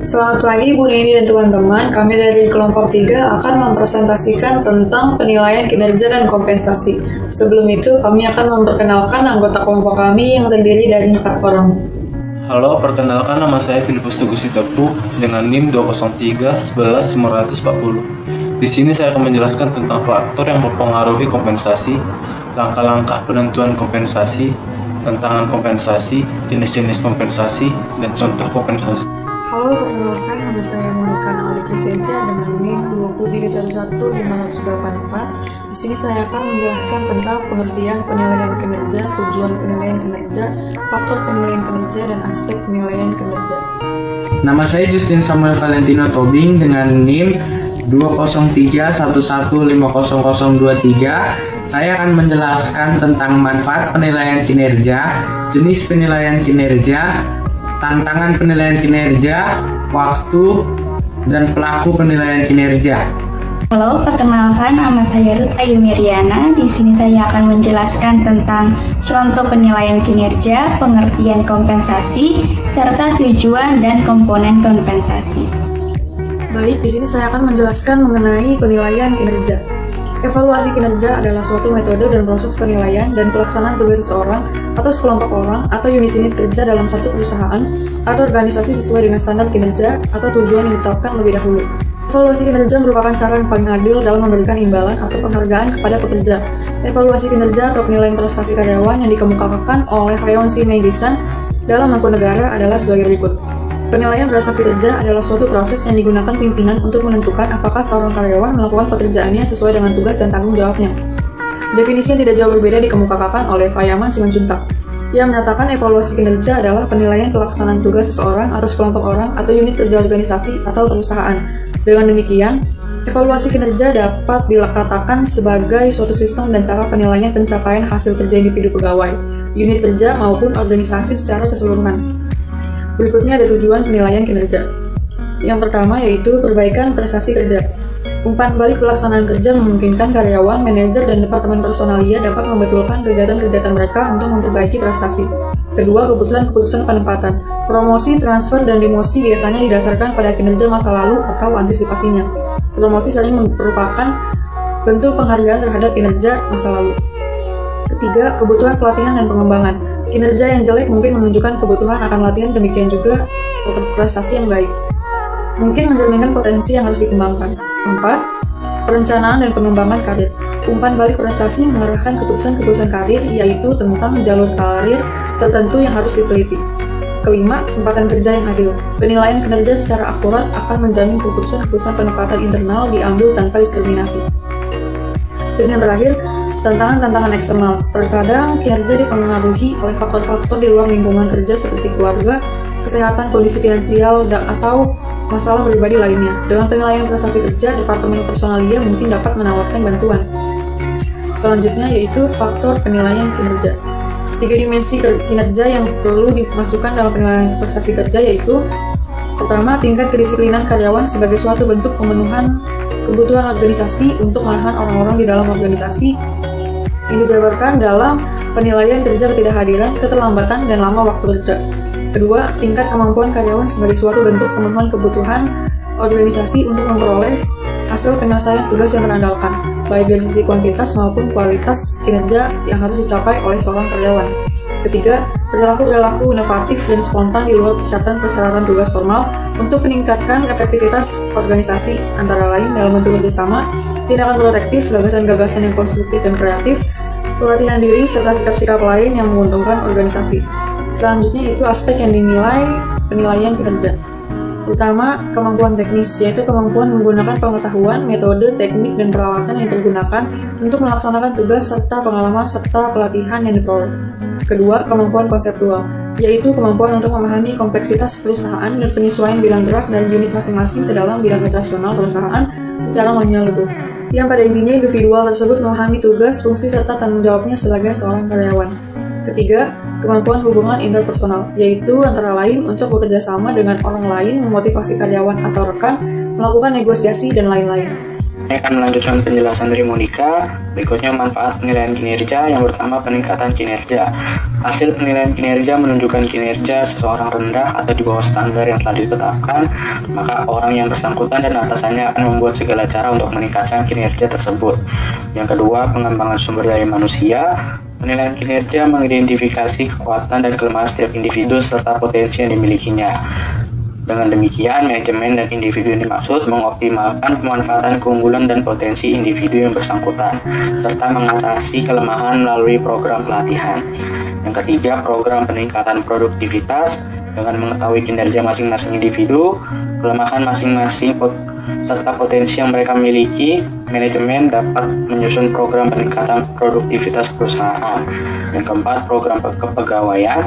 Selamat pagi Bu Neni dan teman-teman, kami dari kelompok 3 akan mempresentasikan tentang penilaian kinerja dan kompensasi. Sebelum itu, kami akan memperkenalkan anggota kelompok kami yang terdiri dari 4 orang. Halo, perkenalkan nama saya Filipus Teguh Sitopu dengan NIM 203-11-940. Di sini saya akan menjelaskan tentang faktor yang mempengaruhi kompensasi, langkah-langkah penentuan kompensasi, tantangan kompensasi, jenis-jenis kompensasi, dan contoh kompensasi. Halo, perkenalkan nama saya Monika Nauli Kristensia dengan NIM 203111584. Di sini saya akan menjelaskan tentang pengertian penilaian kinerja, tujuan penilaian kinerja, faktor penilaian kinerja, dan aspek penilaian kinerja. Nama saya Justin Samuel Valentino Tobing dengan NIM 20311500023. Saya akan menjelaskan tentang manfaat penilaian kinerja, jenis penilaian kinerja, tantangan penilaian kinerja, waktu, dan pelaku penilaian kinerja. Halo, perkenalkan nama saya Ruth Ayu Miriana. Di sini saya akan menjelaskan tentang contoh penilaian kinerja, pengertian kompensasi, serta tujuan dan komponen kompensasi. Baik, di sini saya akan menjelaskan mengenai penilaian kinerja. Evaluasi kinerja adalah suatu metode dan proses penilaian dan pelaksanaan tugas seseorang atau sekelompok orang atau unit-unit kerja dalam satu perusahaan atau organisasi sesuai dengan standar kinerja atau tujuan yang ditetapkan lebih dahulu. Evaluasi kinerja merupakan cara yang paling adil dalam memberikan imbalan atau penghargaan kepada pekerja. Evaluasi kinerja atau penilaian prestasi karyawan yang dikemukakan oleh Rayon C. Magidson dalam Mangku Negara adalah sebagai berikut. Penilaian prestasi kerja adalah suatu proses yang digunakan pimpinan untuk menentukan apakah seorang karyawan melakukan pekerjaannya sesuai dengan tugas dan tanggung jawabnya. Definisi yang tidak jauh berbeda dikemukakan oleh Payaman Simanjuntak, yang menyatakan evaluasi kinerja adalah penilaian pelaksanaan tugas seseorang atau sekelompok orang atau unit kerja organisasi atau perusahaan. Dengan demikian, evaluasi kinerja dapat dikatakan sebagai suatu sistem dan cara penilaian pencapaian hasil kerja individu pegawai, unit kerja maupun organisasi secara keseluruhan. Berikutnya ada tujuan penilaian kinerja. Yang pertama yaitu perbaikan prestasi kerja. Umpan balik pelaksanaan kerja memungkinkan karyawan, manajer, dan departemen personalia dapat membetulkan kegiatan-kegiatan mereka untuk memperbaiki prestasi. Kedua, keputusan-keputusan penempatan. Promosi, transfer, dan demosi biasanya didasarkan pada kinerja masa lalu atau antisipasinya. Promosi sering merupakan bentuk penghargaan terhadap kinerja masa lalu. Ketiga, kebutuhan pelatihan dan pengembangan. Kinerja yang jelek mungkin menunjukkan kebutuhan akan latihan, demikian juga prestasi yang baik mungkin mencerminkan potensi yang harus dikembangkan. 4. Perencanaan dan pengembangan karir. Umpan balik prestasi mengarahkan keputusan-keputusan karir, yaitu tentang jalur karir tertentu yang harus diteliti. Kelima, kesempatan kerja yang adil. Penilaian kinerja secara akurat akan menjamin keputusan-keputusan penempatan internal diambil tanpa diskriminasi. Dan yang terakhir, tantangan-tantangan eksternal. Terkadang kinerja dipengaruhi oleh faktor-faktor di luar lingkungan kerja seperti keluarga, kesehatan, kondisi finansial, atau masalah pribadi lainnya. Dengan penilaian prestasi kerja, departemen personalia mungkin dapat menawarkan bantuan. Selanjutnya yaitu faktor penilaian kinerja. 3 dimensi kinerja yang perlu dimasukkan dalam penilaian prestasi kerja yaitu: pertama, tingkat kedisiplinan karyawan sebagai suatu bentuk pemenuhan kebutuhan organisasi untuk menahan orang-orang di dalam organisasi yang dijabarkan dalam penilaian kerja ketidakhadiran, keterlambatan, dan lama waktu kerja. Kedua, tingkat kemampuan karyawan sebagai suatu bentuk pemenuhan kebutuhan organisasi untuk memperoleh hasil penyelesaian tugas yang terandalkan, baik dari sisi kuantitas maupun kualitas kinerja yang harus dicapai oleh seorang karyawan. Ketiga, perilaku-perilaku inovatif dan spontan di luar persyaratan tugas formal untuk meningkatkan efektivitas organisasi, antara lain dalam bentuk kerjasama, tindakan protektif, gagasan-gagasan yang konstruktif dan kreatif, pelatihan diri, serta sikap-sikap lain yang menguntungkan organisasi. Selanjutnya itu aspek yang dinilai penilaian kinerja. Pertama, kemampuan teknis, yaitu kemampuan menggunakan pengetahuan, metode, teknik, dan peralatan yang digunakan untuk melaksanakan tugas serta pengalaman serta pelatihan yang diperoleh. Kedua, kemampuan konseptual, yaitu kemampuan untuk memahami kompleksitas perusahaan dan penyesuaian bidang gerak dari unit masing-masing ke dalam bidang operasional perusahaan secara menyeluruh. Yang pada intinya individual tersebut memahami tugas, fungsi, serta tanggung jawabnya sebagai seorang karyawan. Ketiga, kemampuan hubungan interpersonal, yaitu antara lain untuk bekerja sama dengan orang lain, memotivasi karyawan atau rekan, melakukan negosiasi, dan lain-lain. Saya akan melanjutkan penjelasan dari Monika. Berikutnya manfaat penilaian kinerja. Yang pertama, peningkatan kinerja. Hasil penilaian kinerja menunjukkan kinerja seseorang rendah atau di bawah standar yang telah ditetapkan, maka orang yang bersangkutan dan atasannya akan membuat segala cara untuk meningkatkan kinerja tersebut. Yang kedua, pengembangan sumber daya manusia. Penilaian kinerja mengidentifikasi kekuatan dan kelemahan setiap individu serta potensi yang dimilikinya. Dengan demikian, manajemen dan individu yang dimaksud mengoptimalkan pemanfaatan keunggulan dan potensi individu yang bersangkutan, serta mengatasi kelemahan melalui program pelatihan. Yang ketiga, program peningkatan produktivitas. Dengan mengetahui kinerja masing-masing individu, kelemahan masing-masing serta potensi yang mereka miliki, manajemen dapat menyusun program peningkatan produktivitas perusahaan. Yang keempat, program kepegawaian.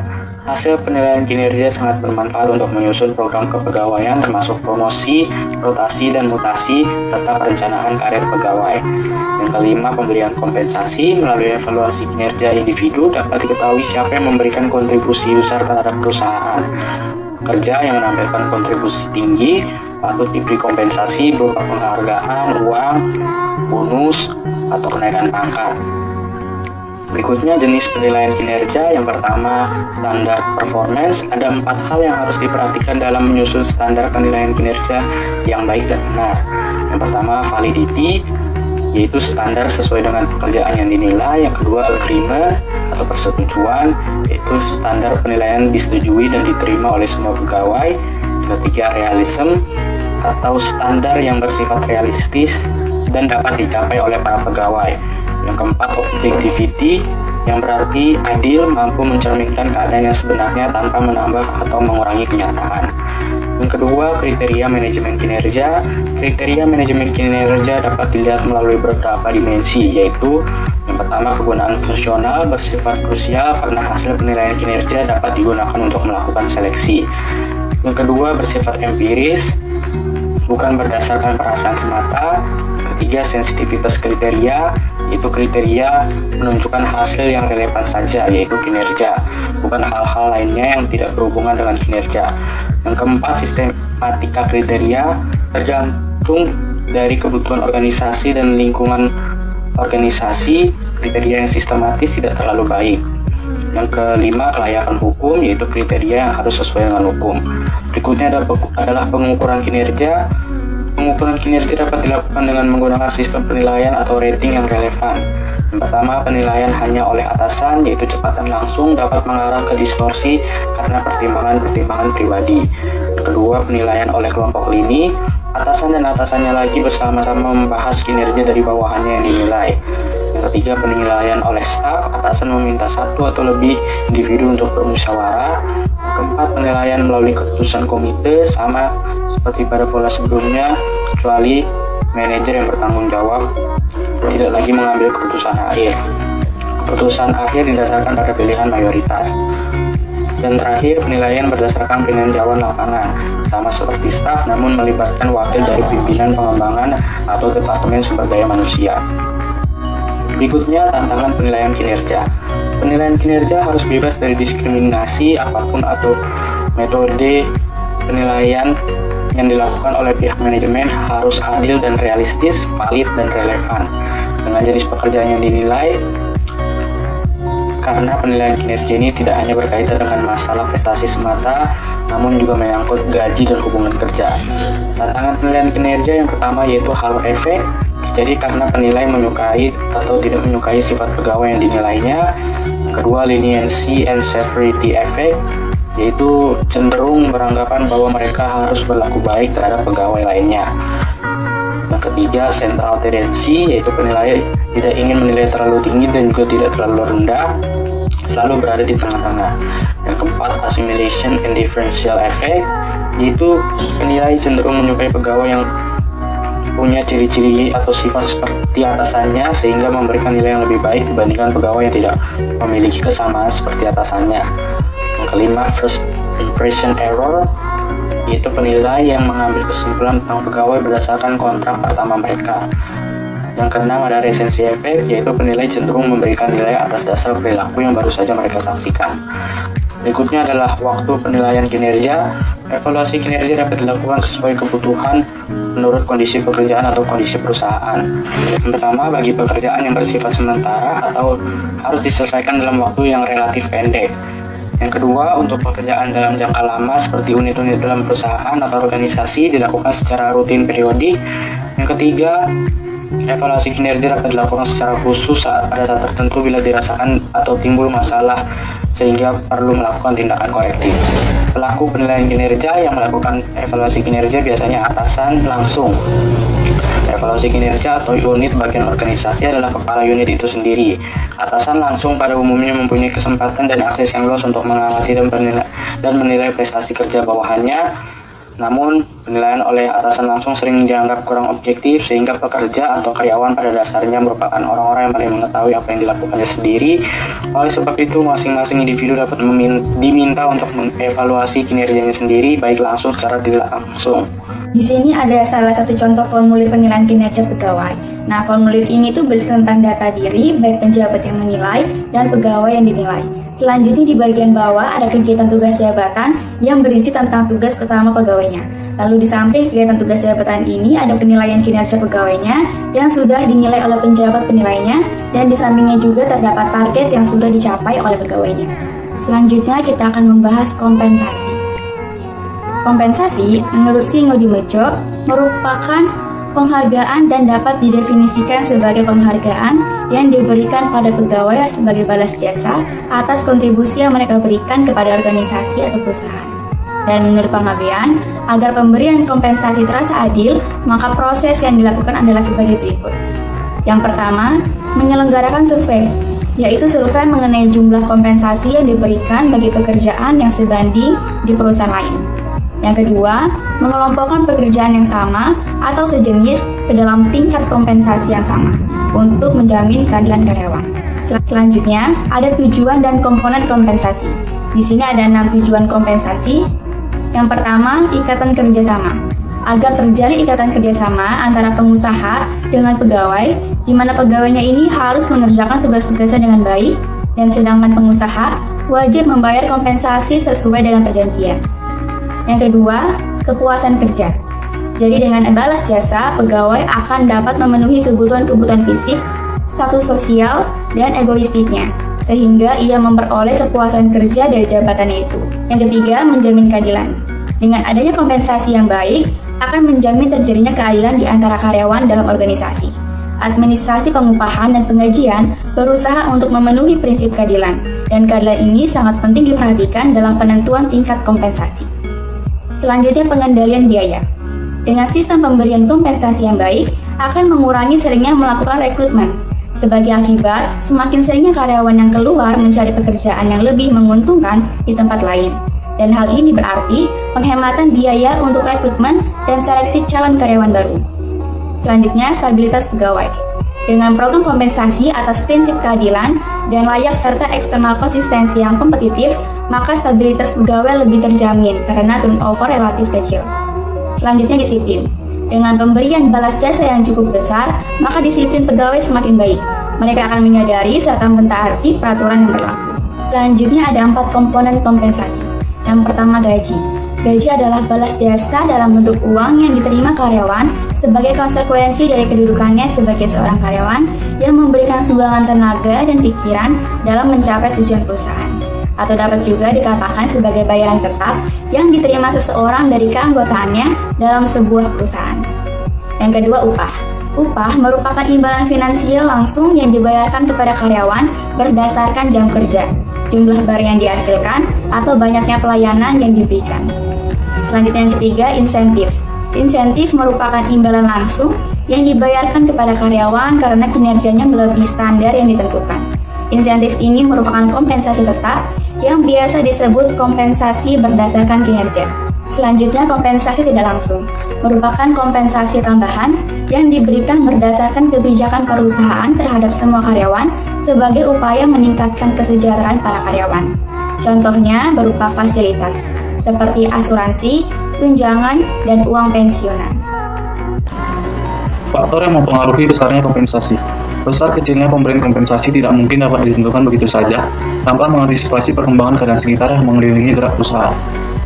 Hasil penilaian kinerja sangat bermanfaat untuk menyusun program kepegawaian termasuk promosi, rotasi, dan mutasi, serta perencanaan karir pegawai. Yang kelima, pemberian kompensasi. Melalui evaluasi kinerja individu dapat diketahui siapa yang memberikan kontribusi besar terhadap perusahaan. Pekerja yang menampilkan kontribusi tinggi patut diberi kompensasi berupa penghargaan, uang, bonus, atau kenaikan pangkat. Berikutnya jenis penilaian kinerja. Yang pertama, standar performance. Ada 4 hal yang harus diperhatikan dalam menyusun standar penilaian kinerja yang baik dan benar. Yang pertama, validity, yaitu standar sesuai dengan pekerjaan yang dinilai. Yang kedua, agreement atau persetujuan, yaitu standar penilaian disetujui dan diterima oleh semua pegawai. Yang ketiga, realism atau standar yang bersifat realistis dan dapat dicapai oleh para pegawai. Yang keempat, objectivity, yang berarti adil, mampu mencerminkan keadaan yang sebenarnya tanpa menambah atau mengurangi kenyataan. Yang kedua, kriteria manajemen kinerja. Kriteria manajemen kinerja dapat dilihat melalui beberapa dimensi, yaitu yang pertama, kegunaan fungsional bersifat krusial karena hasil penilaian kinerja dapat digunakan untuk melakukan seleksi. Yang kedua, bersifat empiris, bukan berdasarkan perasaan semata. Ketiga, sensitivitas kriteria, yaitu kriteria menunjukkan hasil yang relevan saja, yaitu kinerja, bukan hal-hal lainnya yang tidak berhubungan dengan kinerja. Yang keempat, sistematika kriteria, tergantung dari kebutuhan organisasi dan lingkungan organisasi. Kriteria yang sistematis tidak terlalu baik. Yang kelima, kelayakan hukum, yaitu kriteria yang harus sesuai dengan hukum. Berikutnya adalah pengukuran kinerja. Pengukuran kinerja dapat dilakukan dengan menggunakan sistem penilaian atau rating yang relevan. Yang pertama, penilaian hanya oleh atasan, yaitu cepat dan langsung, dapat mengarah ke distorsi karena pertimbangan-pertimbangan pribadi. Yang kedua, penilaian oleh kelompok lini. Atasan dan atasannya lagi bersama-sama membahas kinerja dari bawahannya yang dinilai. Yang ketiga, penilaian oleh staf. Atasan meminta satu atau lebih individu untuk bermusyawarah. Yang keempat, penilaian melalui keputusan komite, sama seperti pada pola sebelumnya, kecuali manajer yang bertanggung jawab tidak lagi mengambil keputusan akhir. Keputusan akhir didasarkan pada pilihan mayoritas. Dan terakhir, penilaian berdasarkan peninjauan lapangan, sama seperti staf namun melibatkan wakil dari pimpinan pengembangan atau departemen sumber daya manusia. Berikutnya, tantangan penilaian kinerja. Penilaian kinerja harus bebas dari diskriminasi apapun atau metode penilaian yang dilakukan oleh pihak manajemen harus adil dan realistis, valid dan relevan dengan jenis pekerjaan yang dinilai, karena penilaian kinerja ini tidak hanya berkaitan dengan masalah prestasi semata, namun juga menyangkut gaji dan hubungan kerja. Tantangan penilaian kinerja yang pertama yaitu halo efek. Jadi karena penilai menyukai atau tidak menyukai sifat pegawai yang dinilainya. Kedua, leniency and severity effect, yaitu cenderung beranggapan bahwa mereka harus berlaku baik terhadap pegawai lainnya. Yang ketiga, central tendency, yaitu penilai tidak ingin menilai terlalu tinggi dan juga tidak terlalu rendah, selalu berada di tengah-tengah. Yang keempat, assimilation and differential effect, yaitu penilai cenderung menyukai pegawai yang punya ciri-ciri atau sifat seperti atasannya sehingga memberikan nilai yang lebih baik dibandingkan pegawai yang tidak memiliki kesamaan seperti atasannya. Yang kelima, first impression error, yaitu penilai yang mengambil kesimpulan tentang pegawai berdasarkan kontrak pertama mereka. Yang keenam, ada recency effect, yaitu penilai cenderung memberikan nilai atas dasar perilaku yang baru saja mereka saksikan. Berikutnya adalah waktu penilaian kinerja. Evaluasi kinerja dapat dilakukan sesuai kebutuhan menurut kondisi pekerjaan atau kondisi perusahaan. Yang pertama, bagi pekerjaan yang bersifat sementara atau harus diselesaikan dalam waktu yang relatif pendek. Yang kedua, untuk pekerjaan dalam jangka lama seperti unit-unit dalam perusahaan atau organisasi dilakukan secara rutin periodik. Yang ketiga, evaluasi kinerja dapat dilakukan secara khusus pada saat tertentu bila dirasakan atau timbul masalah sehingga perlu melakukan tindakan korektif. Pelaku penilaian kinerja yang melakukan evaluasi kinerja biasanya atasan langsung. Evaluasi kinerja atau unit bagian organisasi adalah kepala unit itu sendiri. Atasan langsung pada umumnya mempunyai kesempatan dan akses yang luas untuk mengamati dan menilai prestasi kerja bawahannya. Namun, penilaian oleh atasan langsung sering dianggap kurang objektif sehingga pekerja atau karyawan pada dasarnya merupakan orang-orang yang paling mengetahui apa yang dilakukannya sendiri. Oleh sebab itu, masing-masing individu dapat diminta untuk mengevaluasi kinerjanya sendiri, baik langsung secara tidak langsung. Di sini ada salah satu contoh formulir penilaian kinerja pegawai. Nah, formulir ini tuh berisi tentang data diri, baik penjabat yang menilai dan pegawai yang dinilai. Selanjutnya di bagian bawah ada kegiatan tugas jabatan yang berisi tentang tugas utama pegawainya. Lalu di samping kegiatan tugas jabatan ini ada penilaian kinerja pegawainya yang sudah dinilai oleh penjabat penilainya, dan di sampingnya juga terdapat target yang sudah dicapai oleh pegawainya. Selanjutnya kita akan membahas kompensasi. Kompensasi menurut Singodimedjo merupakan penghargaan dan dapat didefinisikan sebagai penghargaan yang diberikan pada pegawai sebagai balas jasa atas kontribusi yang mereka berikan kepada organisasi atau perusahaan. Dan menurut Panggabean, agar pemberian kompensasi terasa adil, maka proses yang dilakukan adalah sebagai berikut. Yang pertama, menyelenggarakan survei, yaitu survei mengenai jumlah kompensasi yang diberikan bagi pekerjaan yang sebanding di perusahaan lain. Yang kedua, mengelompokkan pekerjaan yang sama atau sejenis ke dalam tingkat kompensasi yang sama untuk menjamin keadilan karyawan. Selanjutnya, ada tujuan dan komponen kompensasi. Di sini ada 6 tujuan kompensasi. Yang pertama, ikatan kerjasama. Agar terjadi ikatan kerjasama antara pengusaha dengan pegawai, di mana pegawainya ini harus mengerjakan tugas-tugasnya dengan baik, dan sedangkan pengusaha wajib membayar kompensasi sesuai dengan perjanjian. Yang kedua, kepuasan kerja. Jadi dengan balas jasa, pegawai akan dapat memenuhi kebutuhan-kebutuhan fisik, status sosial, dan egoistiknya, sehingga ia memperoleh kepuasan kerja dari jabatannya itu. Yang ketiga, menjamin keadilan. Dengan adanya kompensasi yang baik, akan menjamin terjadinya keadilan di antara karyawan dalam organisasi. Administrasi pengupahan dan penggajian berusaha untuk memenuhi prinsip keadilan, dan keadilan ini sangat penting diperhatikan dalam penentuan tingkat kompensasi. Selanjutnya, pengendalian biaya. Dengan sistem pemberian kompensasi yang baik, akan mengurangi seringnya melakukan rekrutmen. Sebagai akibat, semakin seringnya karyawan yang keluar mencari pekerjaan yang lebih menguntungkan di tempat lain. Dan hal ini berarti penghematan biaya untuk rekrutmen dan seleksi calon karyawan baru. Selanjutnya, stabilitas pegawai. Dengan program kompensasi atas prinsip keadilan dan layak serta eksternal konsistensi yang kompetitif, maka stabilitas pegawai lebih terjamin karena turnover relatif kecil. Selanjutnya, disiplin. Dengan pemberian balas jasa yang cukup besar, maka disiplin pegawai semakin baik. Mereka akan menyadari serta mentaati peraturan yang berlaku. Selanjutnya ada 4 komponen kompensasi. Yang pertama, gaji. Gaji adalah balas jasa dalam bentuk uang yang diterima karyawan sebagai konsekuensi dari kedudukannya sebagai seorang karyawan yang memberikan sumbangan tenaga dan pikiran dalam mencapai tujuan perusahaan. Atau dapat juga dikatakan sebagai bayaran tetap yang diterima seseorang dari keanggotaannya dalam sebuah perusahaan. Yang kedua, upah. Upah merupakan imbalan finansial langsung yang dibayarkan kepada karyawan berdasarkan jam kerja, jumlah barang yang dihasilkan, atau banyaknya pelayanan yang diberikan. Selanjutnya yang ketiga, insentif. Insentif merupakan imbalan langsung yang dibayarkan kepada karyawan karena kinerjanya melebihi standar yang ditentukan. Insentif ini merupakan kompensasi tetap yang biasa disebut kompensasi berdasarkan kinerja. Selanjutnya, kompensasi tidak langsung merupakan kompensasi tambahan yang diberikan berdasarkan kebijakan perusahaan terhadap semua karyawan sebagai upaya meningkatkan kesejahteraan para karyawan. Contohnya berupa fasilitas seperti asuransi, tunjangan, dan uang pensiunan. Faktor yang mempengaruhi besarnya kompensasi. Besar kecilnya pemberian kompensasi tidak mungkin dapat ditentukan begitu saja tanpa mengantisipasi perkembangan keadaan sekitar yang mengelilingi gerak perusahaan.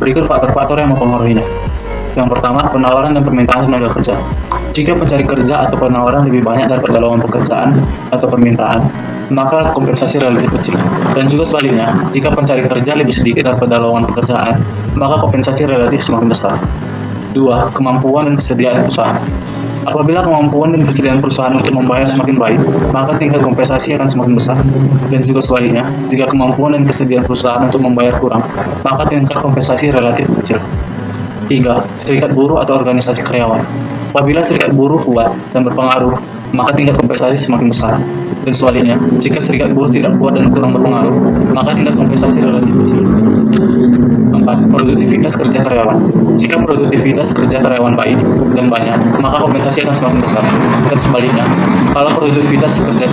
Berikut faktor-faktor yang mempengaruhinya. Yang pertama, penawaran dan permintaan tenaga kerja. Jika pencari kerja atau penawaran lebih banyak daripada lowongan pekerjaan atau permintaan, maka kompensasi relatif kecil. Dan juga sebaliknya, jika pencari kerja lebih sedikit daripada lowongan pekerjaan, maka kompensasi relatif semakin besar. 2. Kemampuan dan kesediaan perusahaan. Apabila kemampuan dan kesediaan perusahaan untuk membayar semakin baik, maka tingkat kompensasi akan semakin besar. Dan juga sebaliknya, jika kemampuan dan kesediaan perusahaan untuk membayar kurang, maka tingkat kompensasi relatif kecil. 3. Serikat buruh atau organisasi karyawan. Apabila serikat buruh kuat dan berpengaruh, maka tingkat kompensasi semakin besar. Dan sebaliknya, jika serikat buruh tidak kuat dan kurang berpengaruh, maka tingkat kompensasi relatif kecil. 4. Produktivitas kerja karyawan. Jika produktivitas kerja karyawan baik dan banyak, maka kompensasi akan semakin besar. Dan sebaliknya, kalau produktivitas kerja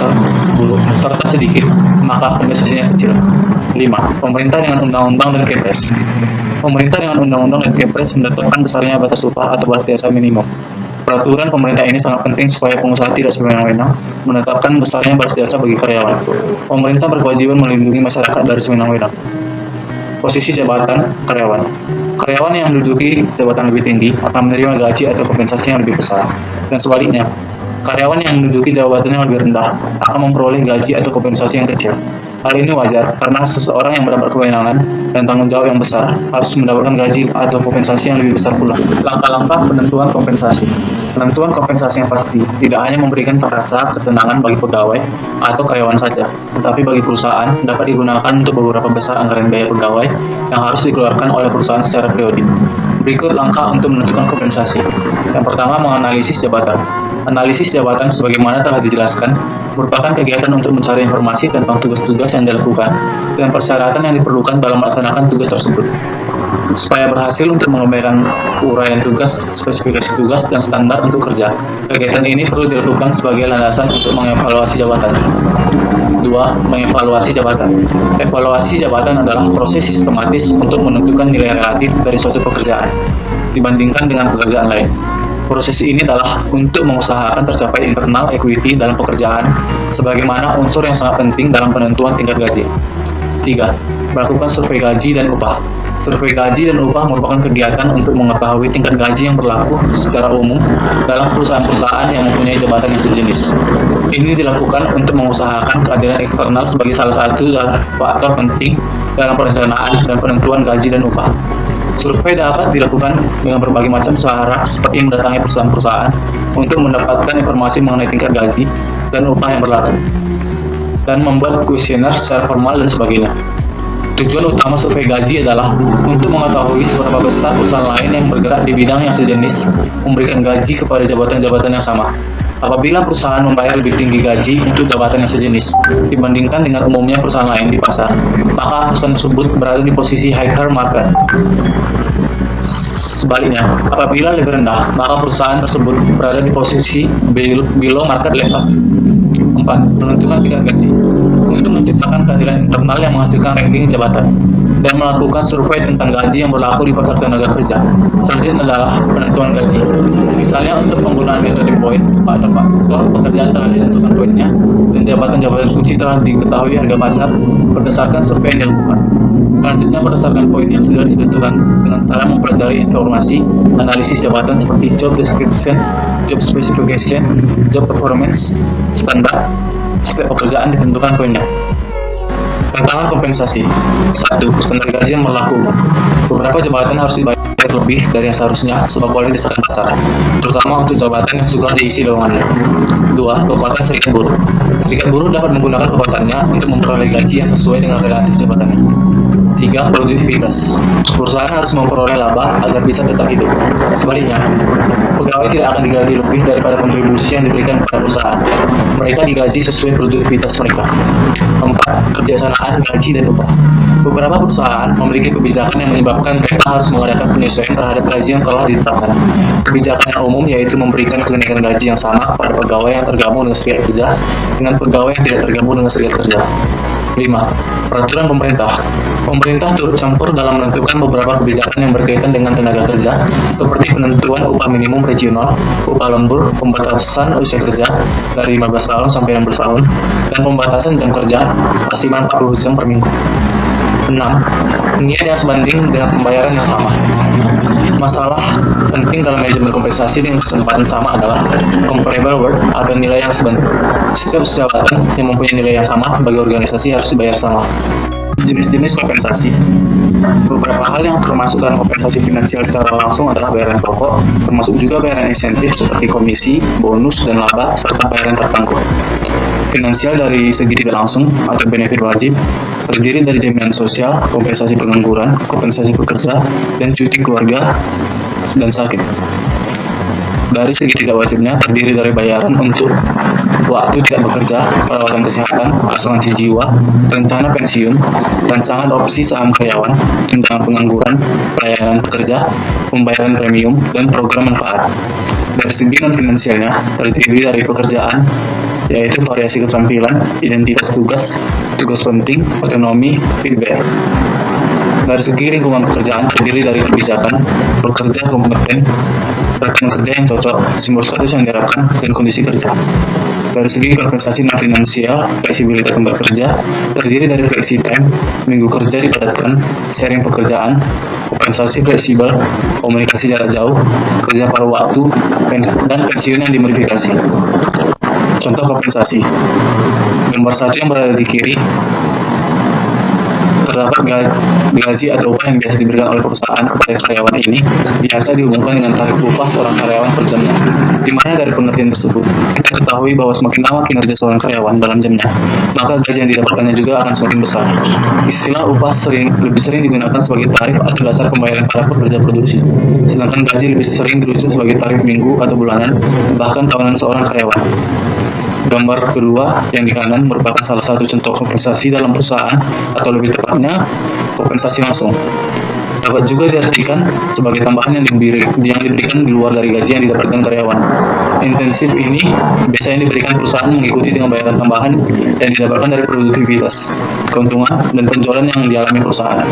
buruh serta sedikit, maka kompensasinya kecil. 5. Pemerintah dengan undang-undang dan Kepres. Pemerintah dengan undang-undang dan Kepres menetapkan besarnya batas upah atau batas jasa minimum. Peraturan pemerintah ini sangat penting supaya pengusaha tidak sewenang-wenang menetapkan besarnya batas jasa bagi karyawan. Pemerintah berkewajiban melindungi masyarakat dari sewenang-wenang. Posisi jabatan karyawan. Karyawan yang menduduki jabatan lebih tinggi akan menerima gaji atau kompensasi yang lebih besar. Dan sebaliknya, karyawan yang menduduki jabatan yang lebih rendah akan memperoleh gaji atau kompensasi yang kecil. Hal ini wajar karena seseorang yang mendapat kewenangan dan tanggung jawab yang besar harus mendapatkan gaji atau kompensasi yang lebih besar pula. Langkah-langkah penentuan kompensasi. Penentuan kompensasi yang pasti tidak hanya memberikan rasa ketenangan bagi pegawai atau karyawan saja, tetapi bagi perusahaan dapat digunakan untuk beberapa besar anggaran biaya pegawai yang harus dikeluarkan oleh perusahaan secara periodik. Berikut langkah untuk menentukan kompensasi. Yang pertama, menganalisis jabatan. Analisis jabatan sebagaimana telah dijelaskan merupakan kegiatan untuk mencari informasi tentang tugas-tugas yang dilakukan dan persyaratan yang diperlukan dalam melaksanakan tugas tersebut. Supaya berhasil untuk mengembangkan uraian tugas, spesifikasi tugas, dan standar untuk kerja, kegiatan ini perlu dilakukan sebagai landasan untuk mengevaluasi jabatan. 2. Mengevaluasi jabatan. Evaluasi jabatan adalah proses sistematis untuk menentukan nilai relatif dari suatu pekerjaan dibandingkan dengan pekerjaan lain. Proses ini adalah untuk mengusahakan tercapai internal equity dalam pekerjaan sebagaimana unsur yang sangat penting dalam penentuan tingkat gaji. 3. Melakukan survei gaji dan upah. Survei gaji dan upah merupakan kegiatan untuk mengetahui tingkat gaji yang berlaku secara umum dalam perusahaan-perusahaan yang mempunyai jabatan yang sejenis. Ini dilakukan untuk mengusahakan keadilan eksternal sebagai salah satu faktor penting dalam perencanaan dan penentuan gaji dan upah. Survei dapat dilakukan dengan berbagai macam cara seperti mendatangi perusahaan-perusahaan untuk mendapatkan informasi mengenai tingkat gaji dan upah yang berlaku, dan membuat kuesioner secara formal dan sebagainya. Tujuan utama survei gaji adalah untuk mengetahui seberapa besar perusahaan lain yang bergerak di bidang yang sejenis memberikan gaji kepada jabatan-jabatan yang sama. Apabila perusahaan membayar lebih tinggi gaji untuk jabatan yang sejenis dibandingkan dengan umumnya perusahaan lain di pasar, maka perusahaan tersebut berada di posisi higher market. Sebaliknya, apabila lebih rendah, maka perusahaan tersebut berada di posisi below market level. 4. Menentukan tingkat gaji. Untuk menciptakan keadilan internal yang menghasilkan ranking jabatan dan melakukan survei tentang gaji yang berlaku di pasar tenaga kerja. Selanjutnya adalah penentuan gaji. Misalnya untuk penggunaan metode poin, faktor pekerjaan telah ditentukan poinnya dan jabatan-jabatan kunci telah diketahui harga pasar berdasarkan survei yang dilakukan. Selanjutnya berdasarkan poin yang sudah ditentukan dengan cara mempelajari informasi analisis jabatan seperti job description, job specification, job performance, standar. Setiap pekerjaan ditentukan poinnya. Tantangan kompensasi. 1. Standar gaji yang berlaku. Beberapa jabatan harus dibayar lebih dari yang seharusnya sebab boleh disesuaikan pasar, terutama untuk jabatan yang suka diisi lowongannya. 2. Kekuatan serikat buruh. Serikat buruh dapat menggunakan kekuatannya untuk memperoleh gaji yang sesuai dengan relatif jabatannya. 3. Produktivitas. Perusahaan harus memperoleh laba agar bisa tetap hidup. Sebaliknya, pegawai tidak akan digaji lebih daripada kontribusi yang diberikan kepada perusahaan. Mereka digaji sesuai produktivitas mereka. 4. Kebiasaan gaji dan upah. Beberapa perusahaan memiliki kebijakan yang menyebabkan mereka harus mengadakan penyesuaian terhadap gaji yang telah ditetapkan. Kebijakan yang umum yaitu memberikan kenaikan gaji yang sama kepada pegawai yang tergabung dengan serikat kerja dengan pegawai yang tidak tergabung dengan serikat kerja. 5. Peraturan pemerintah. Pemerintah turut campur dalam menentukan beberapa kebijakan yang berkaitan dengan tenaga kerja, seperti penentuan upah minimum regional, upah lembur, pembatasan usia kerja dari 15 tahun sampai 16 tahun, dan pembatasan jam kerja maksimal 40 jam per minggu. 6. Niat yang sebanding dengan pembayaran yang sama. Masalah penting dalam manajemen kompensasi dengan kesempatan sama adalah comparable work atau nilai yang sebanding. Setiap jabatan yang mempunyai nilai yang sama bagi organisasi harus dibayar sama. Jenis-jenis kompensasi. Beberapa hal yang termasuk dalam kompensasi finansial secara langsung adalah bayaran pokok, termasuk juga bayaran insentif seperti komisi, bonus, dan laba, serta bayaran tertangguh. Finansial dari segi tidak langsung atau benefit wajib terdiri dari jaminan sosial, kompensasi pengangguran, kompensasi pekerja, dan cuti keluarga dan sakit. Dari segi tidak wajibnya terdiri dari bayaran untuk waktu tidak bekerja, perawatan kesehatan, asuransi jiwa, rencana pensiun, rancangan opsi saham karyawan, tunjangan pengangguran, pelayanan pekerja, pembayaran premium, dan program manfaat. Dari segi non-finansialnya terdiri dari pekerjaan, yaitu variasi keterampilan, identitas tugas, tugas penting, otonomi, feedback. Dari segi lingkungan pekerjaan terdiri dari kebijakan, pekerja kompeten, rekan kerja yang cocok, simbol status yang diharapkan, dan kondisi kerja. Dari segi kompensasi non-finansial, fleksibilitas tempat kerja terdiri dari flexi time, minggu kerja dipadatkan, sharing pekerjaan, kompensasi fleksibel, komunikasi jarak jauh, kerja paruh waktu, dan pensiun yang dimodifikasi. Contoh kompensasi. Gambar 1 yang berada di kiri terdapat gaji atau upah yang biasa diberikan oleh perusahaan kepada karyawan ini biasa dihubungkan dengan tarif upah seorang karyawan per jamnya. Di mana dari pengertian tersebut kita ketahui bahwa semakin lama kinerja seorang karyawan dalam jamnya, maka gaji yang didapatkannya juga akan semakin besar. Istilah upah lebih sering digunakan sebagai tarif atau dasar pembayaran para pekerja produksi, sedangkan gaji lebih sering dirujuk sebagai tarif minggu atau bulanan, bahkan tahunan seorang karyawan. Gambar kedua yang di kanan merupakan salah satu contoh kompensasi dalam perusahaan, atau lebih tepatnya kompensasi langsung. Dapat juga diartikan sebagai tambahan yang diberikan di luar dari gaji yang didapatkan karyawan. Intensif ini biasanya diberikan perusahaan mengikuti dengan bayaran tambahan yang didapatkan dari produktivitas, keuntungan, dan penjualan yang dialami perusahaan.